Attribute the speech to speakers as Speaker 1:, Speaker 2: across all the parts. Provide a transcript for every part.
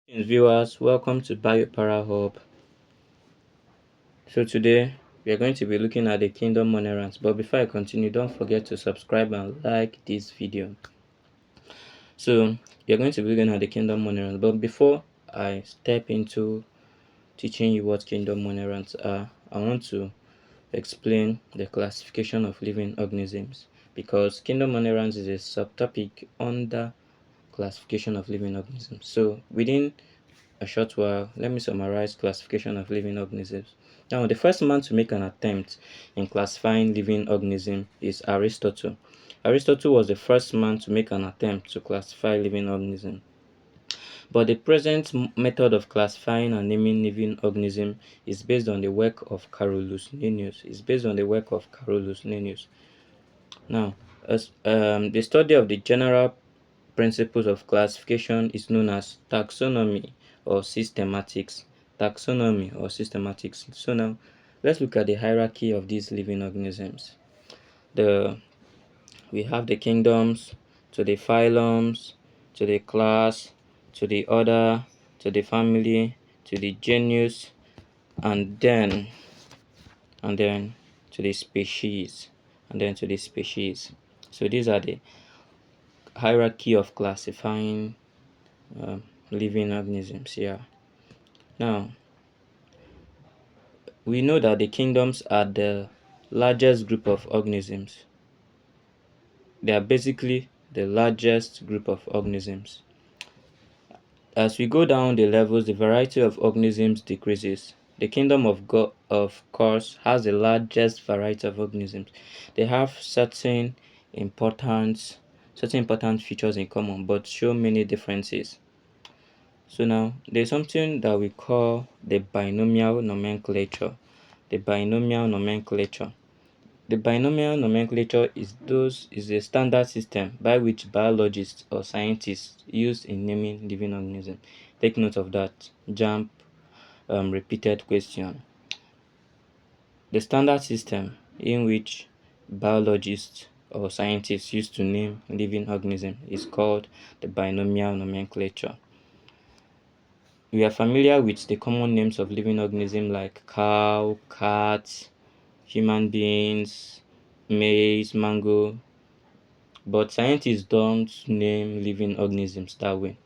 Speaker 1: Viewers, welcome to BioPara Hub. So today we are going to be looking at the Kingdom Monerans. But before I continue, don't forget to subscribe and like this video. So we are going to be looking at the Kingdom Monerans. But before I step into teaching you what Kingdom Monerans are, I want to explain the classification of living organisms, because Kingdom Monerans is a subtopic under classification of living organisms. So within a short while, let me summarize classification of living organisms. Now, the first man to make an attempt in classifying living organisms is Aristotle. Aristotle was the first man to make an attempt to classify living organisms. But the present method of classifying and naming living organisms is based on the work of Carolus Linnaeus. Now, the study of the general principles of classification is known as taxonomy or systematics. So now, let's look at the hierarchy of these living organisms. We have the kingdoms, to the phylums, to the class, to the order, to the family, to the genus, and then to the species, So these are the hierarchy of classifying living organisms here. Now, we know that the kingdoms are the largest group of organisms. They are basically the largest group of organisms. As we go down the levels, the variety of organisms decreases. The kingdom of course, has the largest variety of organisms. They have certain important features in common, but show many differences. So now, there's something that we call the binomial nomenclature. The binomial nomenclature is a standard system by which biologists or scientists use in naming living organisms. Take note of that. Jump repeated question. The standard system in which biologists or scientists use to name living organisms is called the binomial nomenclature. We are familiar with the common names of living organisms like cow, cat, human beings, maize, mango, but scientists don't name living organisms that way.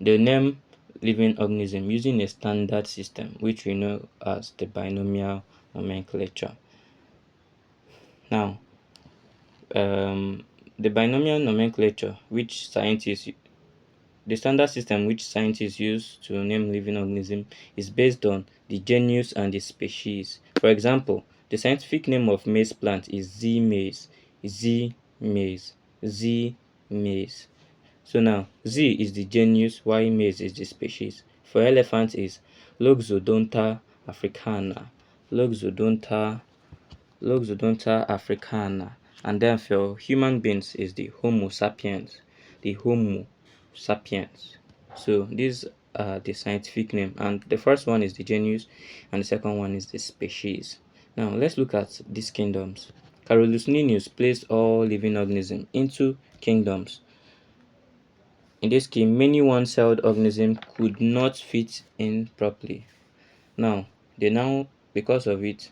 Speaker 1: They name living organism using a standard system, which we know as the binomial nomenclature. Now, the binomial nomenclature, the standard system which scientists use to name living organisms, is based on the genus and the species. For example, the scientific name of maize plant is Z maize. So now, Z is the genus, while maize is the species. For elephant is Loxodonta africana. Loxodonta africana. And then for human beings is the Homo sapiens. So these are the scientific name, and the first one is the genus and the second one is the species. Now let's look at these kingdoms. Carolus Linnaeus placed all living organisms into kingdoms. In this case, many one-celled organisms could not fit in properly. Because of it,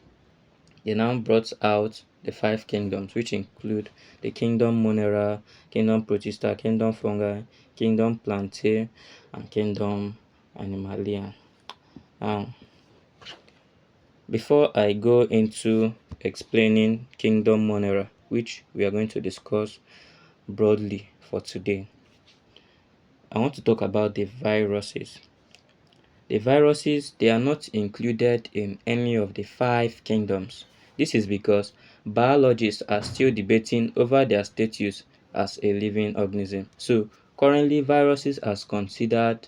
Speaker 1: they now brought out the 5 kingdoms, which include the kingdom Monera, kingdom Protista, kingdom Fungi, kingdom Plantae, and kingdom Animalia. Now, before I go into explaining kingdom Monera, which we are going to discuss broadly for today, I want to talk about the viruses. The viruses, they are not included in any of the 5 kingdoms. This is because biologists are still debating over their status as a living organism. So currently viruses are considered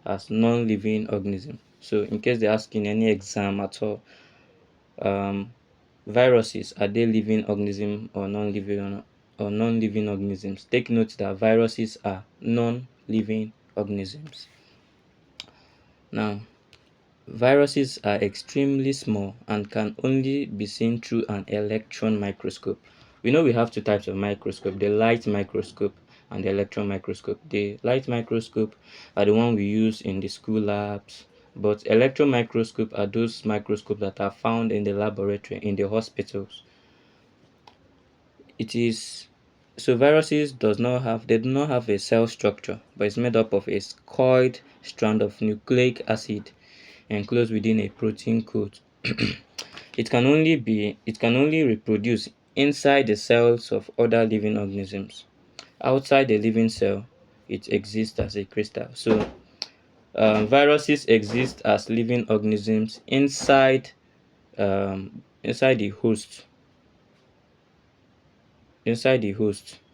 Speaker 1: as non-living organisms. So in case they're asking any exam at all, viruses, are they living organisms or non-living organisms? Take note that viruses are non-living organisms. Now, viruses are extremely small and can only be seen through an electron microscope. We know we have 2 types of microscope, the light microscope and the electron microscope. The light microscope are the one we use in the school labs, but electron microscope are those microscopes that are found in the laboratory in the hospitals. It is so viruses do not have a cell structure, but it's made up of a coiled strand of nucleic acid enclosed within a protein coat. It can only reproduce inside the cells of other living organisms. Outside the living cell, it exists as a crystal. So viruses exist as living organisms inside the host,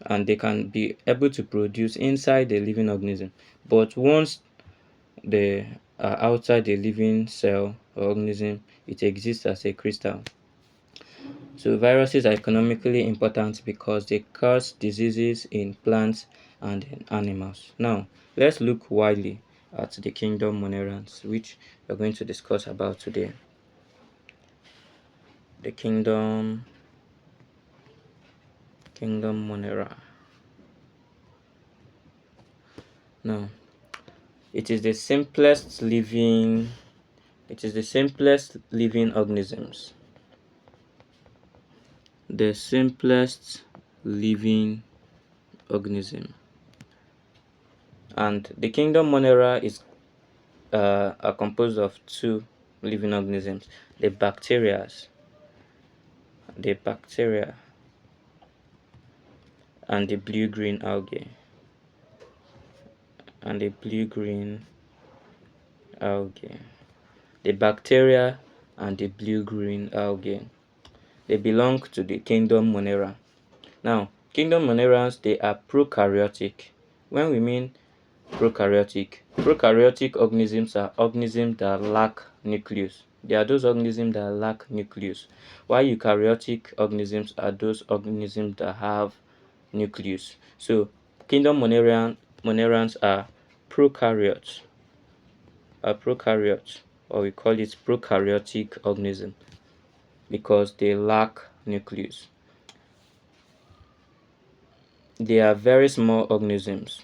Speaker 1: and they can be able to produce inside the living organism. But once they are outside the living cell or organism, it exists as a crystal. So viruses are economically important because they cause diseases in plants and in animals. Now, let's look widely at the kingdom monerans, which we're going to discuss about today. The kingdom monera. Now, it is the simplest living organisms. The simplest living organism. And the kingdom monera is are composed of two living organisms, the bacteria and the blue-green algae. The bacteria and the blue-green algae. They belong to the kingdom Monera. Now, kingdom Monerans, they are prokaryotic. When we mean prokaryotic organisms are organisms that lack nucleus. They are those organisms that lack nucleus, while eukaryotic organisms are those organisms that have nucleus. So, kingdom Monerans are prokaryotes, or we call it prokaryotic organism because they lack nucleus. They are very small organisms.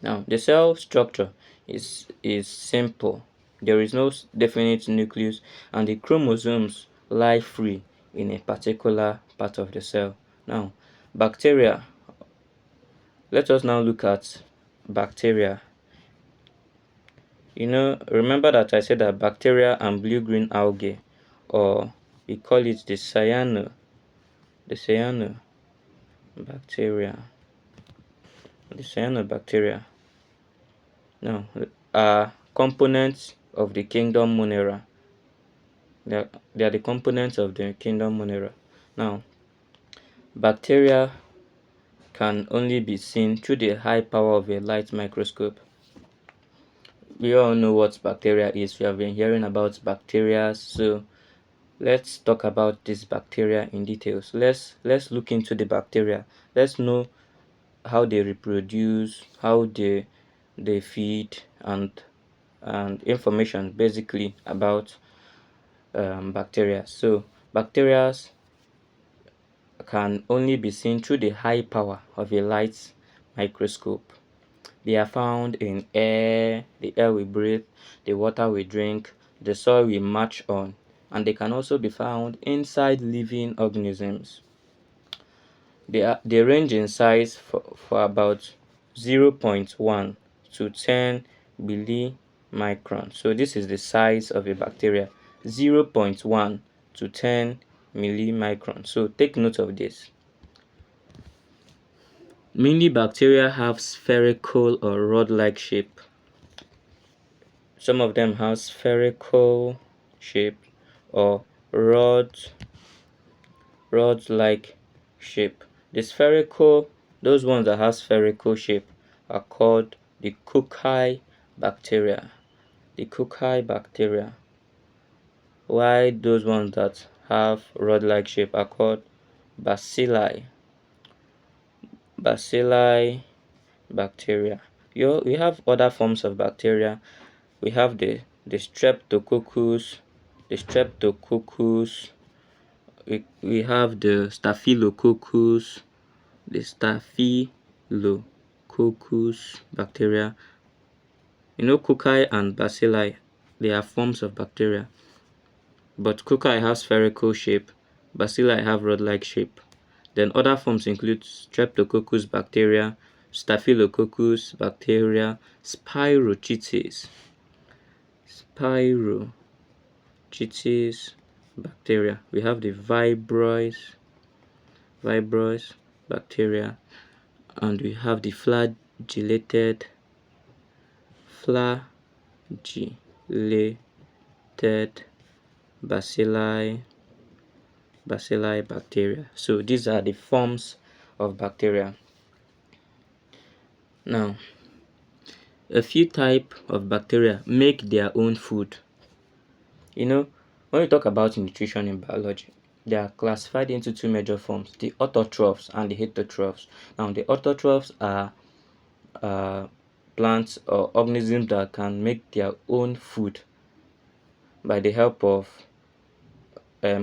Speaker 1: Now, the cell structure is simple. There is no definite nucleus, and the chromosomes lie free in a particular part of the cell. Now, bacteria. Let us now look at bacteria. Remember that I said that bacteria and blue-green algae, or we call it the cyanobacteria, now are components of the kingdom Monera. They are the components of the kingdom Monera. Now, bacteria can only be seen through the high power of a light microscope. We all know what bacteria is. We have been hearing about bacteria, so let's talk about this bacteria in details. Let's look into the bacteria. Let's know how they reproduce, how they feed, and information basically about bacteria. So bacteria can only be seen through the high power of a light microscope. They are found in air, the air we breathe, the water we drink, the soil we march on, and they can also be found inside living organisms. They range in size for about 0.1 to 10 millimicron. So this is the size of a bacteria, 0.1 to 10 millimicron. So take note of this. Many bacteria have spherical or rod-like shape. Some of them have spherical shape or rod-like shape. Those ones that have spherical shape are called the cocci bacteria. While those ones that have rod-like shape are called bacilli bacteria. We have other forms of bacteria. We have the streptococcus, we have the staphylococcus, coccus bacteria. You know, cocci and bacilli, they are forms of bacteria, but cocci have spherical shape, bacilli have rod-like shape. Then other forms include streptococcus bacteria, staphylococcus bacteria, spirochetes, bacteria. We have the vibrois bacteria, and we have the flagellated bacilli bacteria. So these are the forms of bacteria. Now, a few type of bacteria make their own food. You know, when we talk about nutrition in biology, they are classified into two major forms: the autotrophs and the heterotrophs. Now, the autotrophs are plants or organisms that can make their own food by the help of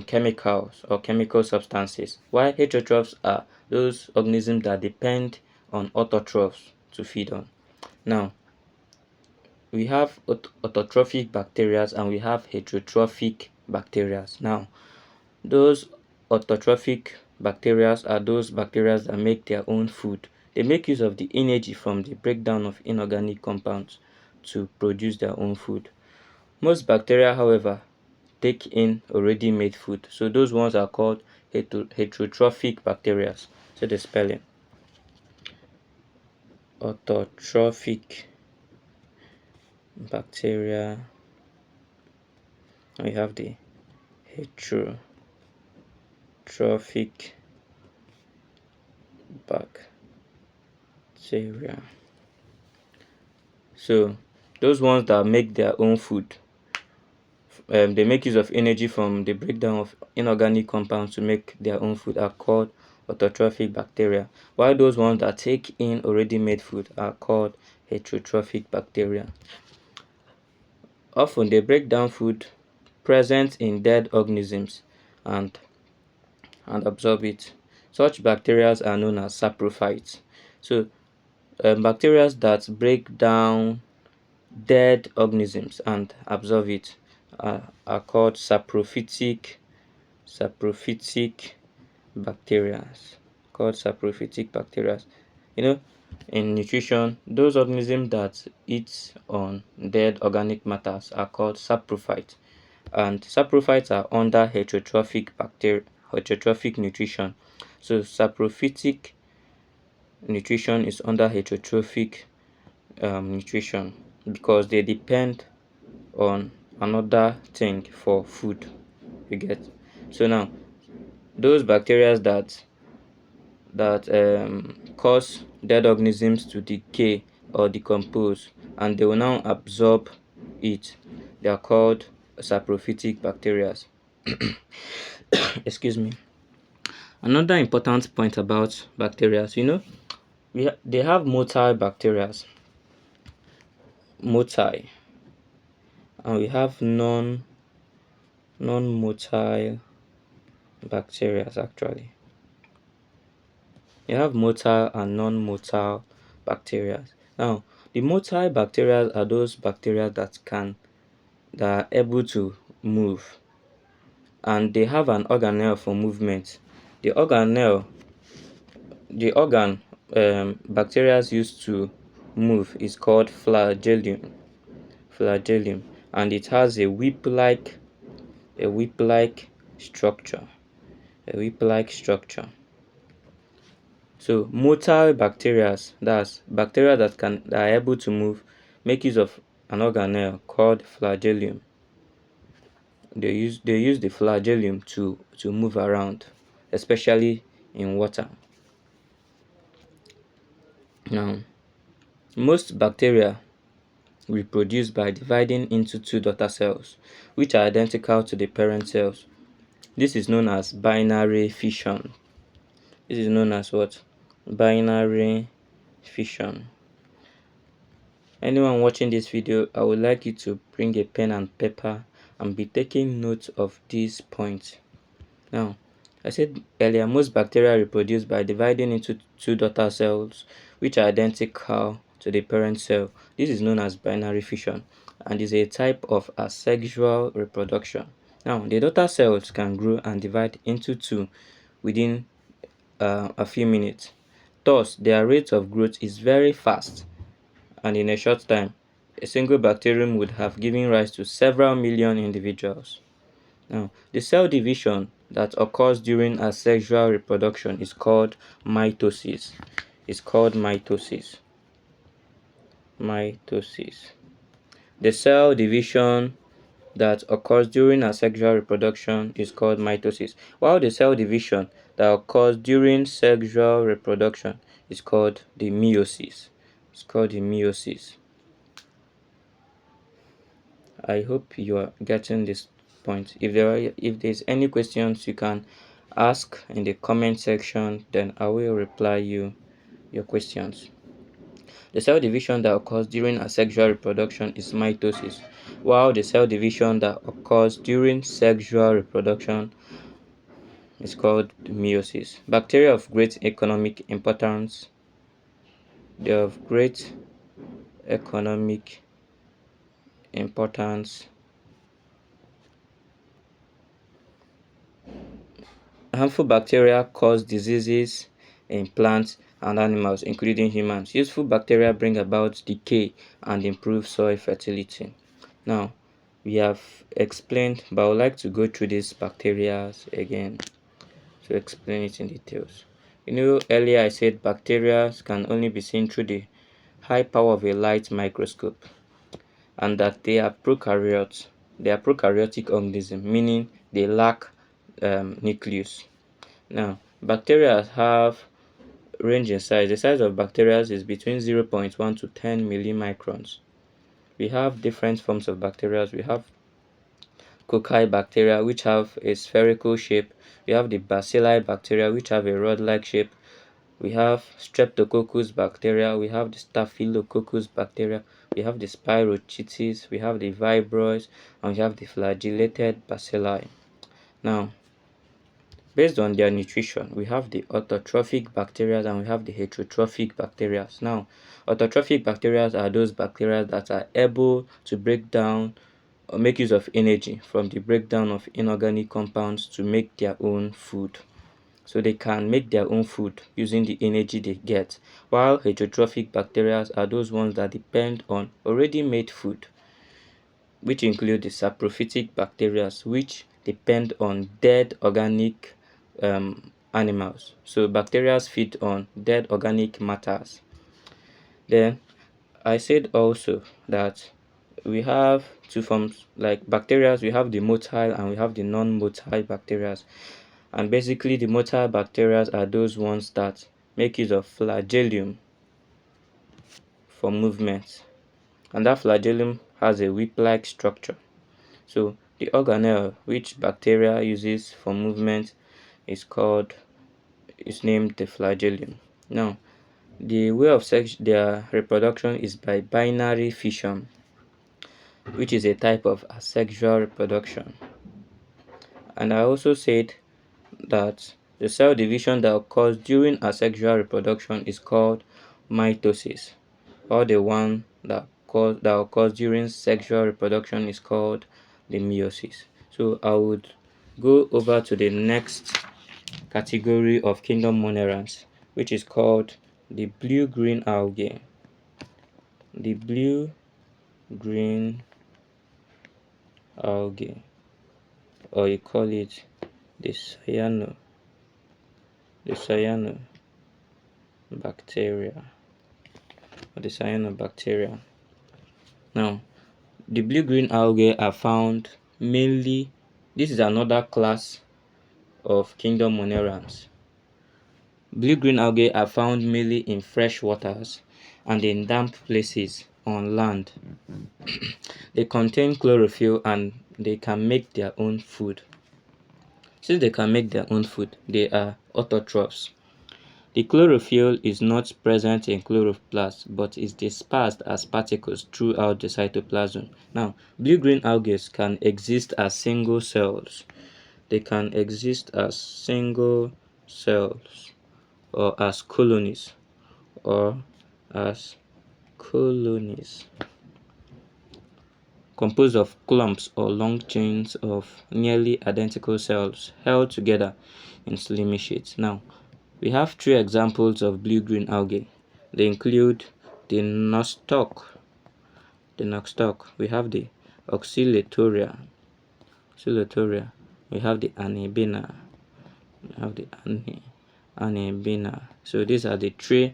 Speaker 1: chemicals or chemical substances, while heterotrophs are those organisms that depend on autotrophs to feed on. Now, we have autotrophic bacteria and we have heterotrophic bacteria. Now, those autotrophic bacteria are those bacteria that make their own food. They make use of the energy from the breakdown of inorganic compounds to produce their own food. Most bacteria, however, take in already made food. So those ones are called heterotrophic bacteria. So the spelling: autotrophic bacteria. We have the heterotrophic bacteria. So those ones that make their own food, they make use of energy from the breakdown of inorganic compounds to make their own food, are called autotrophic bacteria, while those ones that take in already made food are called heterotrophic bacteria. Often they break down food present in dead organisms and absorb it. Such bacteria are known as saprophytes. So bacteria that break down dead organisms and absorb it are called saprophytic bacteria. You know, in nutrition, those organisms that eat on dead organic matters are called saprophytes, and saprophytes are under heterotrophic nutrition. So saprophytic nutrition is under heterotrophic nutrition because they depend on another thing for food. You get? So now, those bacteria that cause dead organisms to decay or decompose, and they will now absorb it, they are called saprophytic bacteria. Excuse me. Another important point about bacteria, you know, they have motile bacteria, motile, and we have non-motile bacteria. Actually, you have motile and non-motile bacteria. Now, the motile bacteria are those bacteria that are able to move, and they have an organelle for movement. The organ bacteria used to move is called flagellum, and it has a whip-like structure. So motile bacteria, that's bacteria that are able to move, make use of an organelle called flagellum. They use the flagellum to move around, especially in water. Now, most bacteria reproduce by dividing into two daughter cells, which are identical to the parent cells. This is known as binary fission. This is known as what? Binary fission. Anyone watching this video, I would like you to bring a pen and paper and be taking note of these points. Now, I said earlier, most bacteria reproduce by dividing into two daughter cells, which are identical to the parent cell. This is known as binary fission and is a type of asexual reproduction. Now, the daughter cells can grow and divide into two within a few minutes. Thus, their rate of growth is very fast, and in a short time, a single bacterium would have given rise to several million individuals. Now, the cell division that occurs during asexual reproduction is called mitosis. It's called mitosis. Mitosis. The cell division that occurs during asexual reproduction is called mitosis, while the cell division that occurs during sexual reproduction is called the meiosis. It's called the meiosis. I hope you are getting this point. If there's any questions, you can ask in the comment section, then I will reply your questions. The cell division that occurs during asexual reproduction is mitosis, while the cell division that occurs during sexual reproduction is called meiosis. Bacteria of great economic importance. They are of great economic importance. Harmful bacteria cause diseases in plants and animals, including humans. Useful bacteria bring about decay and improve soil fertility. Now, we have explained, but I would like to go through these bacteria again to explain it in details. Earlier I said bacteria can only be seen through the high power of a light microscope, and that they are prokaryotes. They are prokaryotic organisms, meaning they lack nucleus. Now, bacteria have range in size. The size of bacteria is between 0.1 to 10 millimicrons. We have different forms of bacteria. We have cocci bacteria, which have a spherical shape. We have the bacilli bacteria, which have a rod-like shape. We have streptococcus bacteria. We have the staphylococcus bacteria. We have the spirochetes. We have the vibroids, and we have the flagellated bacilli. Now, based on their nutrition, we have the autotrophic bacteria and we have the heterotrophic bacteria. Now, autotrophic bacteria are those bacteria that are able to break down or make use of energy from the breakdown of inorganic compounds to make their own food. So they can make their own food using the energy they get, while heterotrophic bacteria are those ones that depend on already made food, which include the saprophytic bacteria, which depend on dead organic animals. So bacteria feed on dead organic matters. Then I said also that we have two forms, like bacteria. We have the motile and we have the non-motile bacteria. And basically the motile bacteria are those ones that make use of flagellum for movement, and that flagellum has a whip-like structure. So the organelle which bacteria uses for movement is named the flagellum. Now, the way of their reproduction is by binary fission, which is a type of asexual reproduction. And I also said that the cell division that occurs during asexual reproduction is called mitosis, while the one that occurs during sexual reproduction is called the meiosis. So I would go over to the next category of kingdom monerans, which is called the blue-green algae. The blue-green algae, or you call it the cyanobacteria, or the cyanobacteria. Now, the blue-green algae are found mainly. This is another class of kingdom monerans. Blue-green algae are found mainly in fresh waters and in damp places on land. They contain chlorophyll and they can make their own food. Since they can make their own food, they are autotrophs. The chlorophyll is not present in chloroplast but is dispersed as particles throughout the cytoplasm. Now, blue-green algae can exist as single cells. They can exist as single cells or as colonies or as colonies composed of clumps or long chains of nearly identical cells held together in slimy sheets. Now, we have three examples of blue-green algae. They include the nostoc, we have the oscillatoria, we have the anebina, So these are the three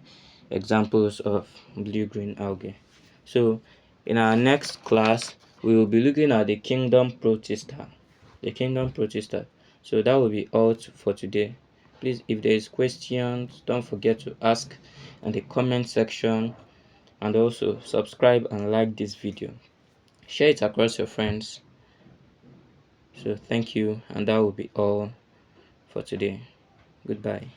Speaker 1: examples of blue-green algae. So in our next class, we will be looking at the kingdom Protista. So that will be all for today. Please, if there is questions, don't forget to ask in the comment section, and also subscribe and like this video. Share it across your friends. So thank you, and that will be all for today. Goodbye.